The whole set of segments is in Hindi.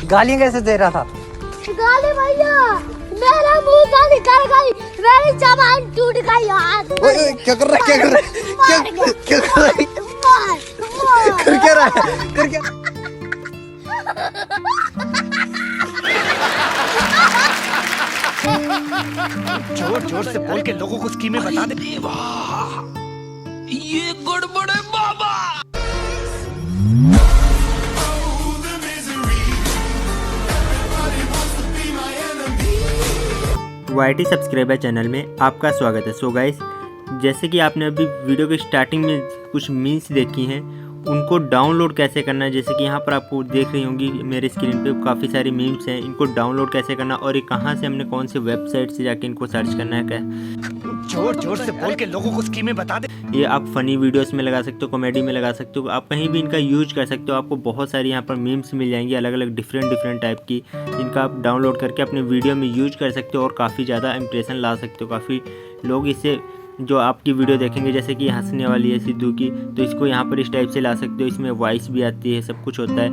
गालियाँ कैसे दे रहा था? गाली भैया, मेरा मुंह से निकल गई, मेरी जबान टूट गई यार। ओए क्या कर रहा है? क्या कर रहा है? क्या कर रहा है? कर क्या रहा है? कर क्या? जोर जोर से बोल के लोगों को स्कीमें बता दे। ये गड़बड़ है बाबा। YT सब्सक्राइबर चैनल में आपका स्वागत है। सो गाइस, जैसे कि आपने अभी वीडियो के स्टार्टिंग में कुछ मीम्स देखी हैं, उनको डाउनलोड कैसे करना है। जैसे कि यहाँ पर आपको देख रही होंगी मेरे स्क्रीन पे काफ़ी सारी मीम्स हैं, इनको डाउनलोड कैसे करना और ये कहाँ से हमने कौन से वेबसाइट से जाके इनको सर्च करना है। क्या जोर जोर से बोल के लोगों को स्कीमें बता दे। ये आप फ़नी वीडियोस में लगा सकते हो, कॉमेडी में लगा सकते हो, आप कहीं भी इनका यूज कर सकते हो। आपको बहुत सारी यहाँ पर मीम्स मिल जाएंगी अलग अलग डिफरेंट टाइप की, जिनका आप डाउनलोड करके अपने वीडियो में यूज कर सकते हो और काफ़ी ज़्यादा इंप्रेशन ला सकते हो। काफ़ी लोग इससे जो आपकी वीडियो देखेंगे, जैसे कि हंसने वाली है सिद्धू की, तो इसको यहाँ पर इस टाइप से ला सकते हो। इसमें वॉइस भी आती है, सब कुछ होता है,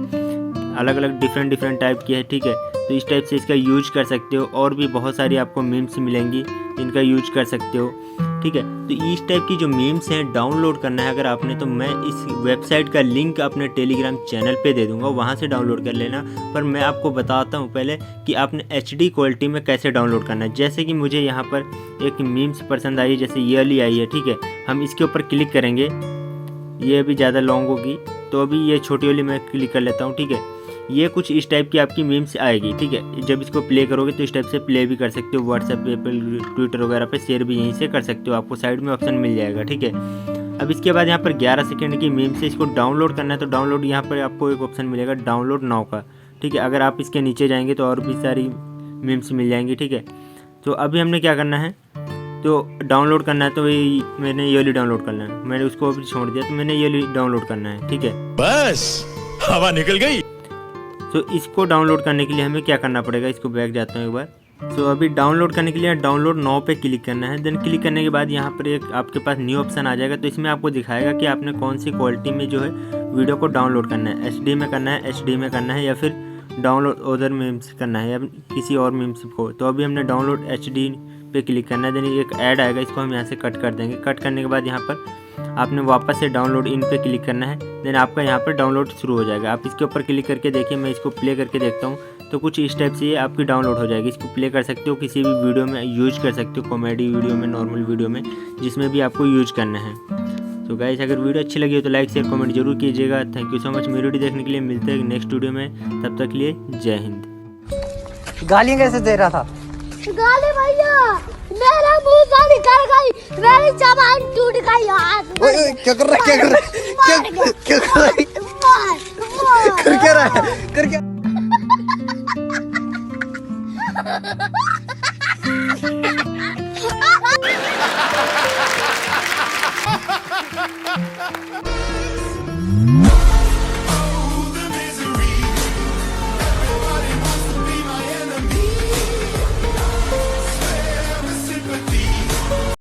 अलग अलग डिफरेंट टाइप की है, ठीक है। तो इस टाइप से इसका यूज कर सकते हो और भी बहुत सारी आपको मीम्स मिलेंगी जिनका यूज कर सकते हो, ठीक है। तो इस टाइप की जो मीम्स हैं डाउनलोड करना है अगर आपने, तो मैं इस वेबसाइट का लिंक अपने टेलीग्राम चैनल पे दे दूंगा, वहाँ से डाउनलोड कर लेना। पर मैं आपको बताता हूँ पहले कि आपने HD क्वालिटी में कैसे डाउनलोड करना है। जैसे कि मुझे यहाँ पर एक मीम्स पसंद आई है, जैसे ये वाली आई है, ठीक है। हम इसके ऊपर क्लिक करेंगे, ये अभी ज़्यादा लॉन्ग होगी तो अभी ये छोटी वाली मैं क्लिक कर लेता हूँ, ठीक है। ये कुछ इस टाइप की आपकी मीम्स आएगी, ठीक है। जब इसको प्ले करोगे तो इस टाइप से प्ले भी कर सकते हो, व्हाट्सएप पे, ट्विटर वगैरह पे शेयर भी यहीं से कर सकते हो, आपको साइड में ऑप्शन मिल जाएगा, ठीक है। अब इसके बाद यहाँ पर 11 सेकंड की मीम से इसको डाउनलोड करना है, तो डाउनलोड यहाँ पर आपको एक ऑप्शन मिलेगा डाउनलोड नाउ का, ठीक है। अगर आप इसके नीचे जाएंगे तो और भी सारी मीम्स मिल जाएंगी, ठीक है। तो अभी हमने क्या करना है, तो डाउनलोड करना है, तो मैंने ये वाली डाउनलोड करना है, मैंने उसको अभी छोड़ दिया, तो मैंने ये वाली डाउनलोड करना है, ठीक है। बस हवा निकल गई। तो इसको डाउनलोड करने के लिए हमें क्या करना पड़ेगा, इसको बैक जाता हूँ एक बार। तो अभी डाउनलोड करने के लिए डाउनलोड नाउ पे क्लिक करना है। देन क्लिक करने के बाद यहाँ पर एक आपके पास न्यू ऑप्शन आ जाएगा, तो इसमें आपको दिखाएगा कि आपने कौन सी क्वालिटी में जो है वीडियो को डाउनलोड करना है। HD में करना है, HD में करना है, या फिर डाउनलोड अदर मीम्स करना है, या किसी और मीम्स को। तो अभी हमने डाउनलोड HD पे क्लिक करना है। देन एक ऐड आएगा, इसको हम यहाँ से कट कर देंगे। कट करने के बाद यहाँ पर आपने वापस से डाउनलोड इन पे क्लिक करना है। देन आपका यहाँ पर डाउनलोड शुरू हो जाएगा। आप इसके ऊपर क्लिक करके देखिए, मैं इसको प्ले करके देखता हूँ, तो कुछ इस टाइप से ये आपकी डाउनलोड हो जाएगी। इसको प्ले कर सकते हो, किसी भी वीडियो में यूज कर सकते हो, कॉमेडी वीडियो में, नॉर्मल वीडियो में, जिसमें भी आपको यूज करना है। तो गाइस, अगर वीडियो अच्छी लगी हो तो लाइक शेयर कमेंट जरूर कीजिएगा। थैंक यू सो मच मेरी वीडियो देखने के लिए। मिलते हैं नेक्स्ट वीडियो में, तब तक के लिए जय हिंद। गालियाँ कैसे दे रहा था? गाली भैया, मेरा मुंह से निकल गई, मेरी जबान टूट गई यार। ओए क्या कर रहा है? क्या कर रहा है? क्या कर रहा है? कर क्या रहा है? कर क्या?